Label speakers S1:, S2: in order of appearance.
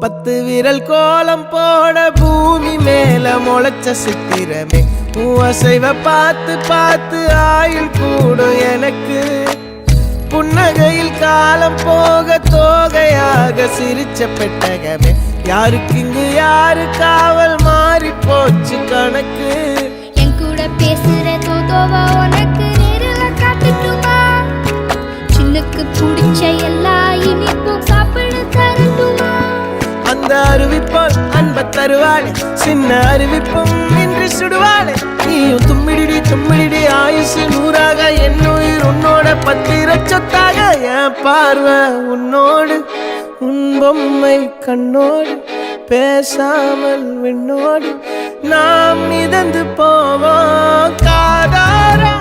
S1: 10 விரல் கோலம் போட பூமி மேல முளைச்ச சித்திரமே அசைவ பார்த்து பார்த்து ஆயுள் கூடும் எனக்கு புன்னகையில் காலம் போக தோகையாக சிரிச்ச பெட்டகமே யாருக்கு இங்கு யாரு காவல் மாறி போச்சு கணக்கு
S2: என் கூட பேசுற தோதோவா உனக்கு நேரில் காட்டுட்டுமா சின்னுக்கு பிடிச்ச எல்லா இனிப்பும் சாப்பிட தரட்டுமா
S1: அந்த அறிவிப்பால் அன்ப தருவாளே சின்ன அறிவிப்பும் இன்று சுடுவாளே நீயும் தும்மிடி தும்மிடி ஆயுசு 100ஆக என் உயிர் உன்னோட 10 சொத்தாக என் பார்வை உன்னோடு உன் பொம்மை கண்ணோடு பேசாமல் விண்ணோடு நாம் மிதந்து போவோம் காதாரா